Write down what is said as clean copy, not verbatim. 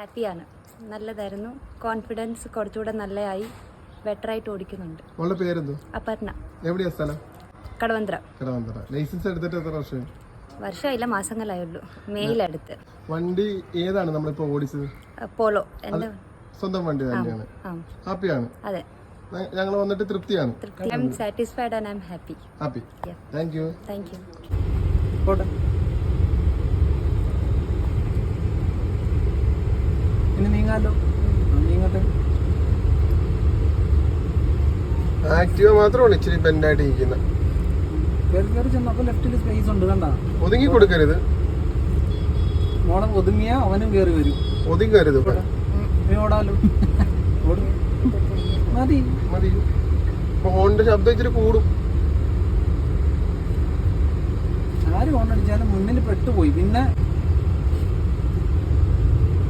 ഹാപ്പിയാണ്. നല്ലതായിരുന്നു. കോൺഫിഡൻസ് കുറച്ചുകൂടെ നല്ലതായി, ബെറ്ററായിട്ട് ഓടിക്കുന്നുണ്ട്. അപർണ. എവിടെയാ സ്ഥലം? കടവന്ത്ര. ലൈസൻസ് എടുത്തിട്ട് എത്ര വർഷം? വർഷമായില്ല, മാസങ്ങളായുള്ളൂ. മെയിലെടുത്ത്. വണ്ടി ഏതാണ് നമ്മളിപ്പോ ഓടിച്ചത്? പോളോ. എന്റെ സ്വന്തം വണ്ടി തന്നെയാണ്. ഹാപ്പിയാണ്? അതെ. ഞങ്ങൾ വന്നിട്ട് തൃപ്തിയാണ്. I am satisfied and I am happy. Happy. Thank you. Thank you. ഇനി നീങ്ങാലോ. നീങ്ങട്ടെ. ആക്റ്റീവ മാത്രമാണ് ഇച്ചിരി ബെൻഡായിട്ട് ഇരിക്കുന്നത്. കയറി ചെന്നപ്പോ ലെഫ്റ്റില് സ്പേസ് ഉണ്ട്, കണ്ട. ഒതുങ്ങി കൊടുക്കരുത്. മോളെ ഒതുങ്ങിയാ അവനും കയറി വരും. ഒതുങ്ങരുത്. ഓടാലോ. മതി മതി. ഹോണിന്റെ ശബ്ദം ഇച്ചിരി കൂടും. ആര് ഹോൺ അടിച്ചാലും മുന്നിൽ പെട്ടുപോയി. പിന്നെ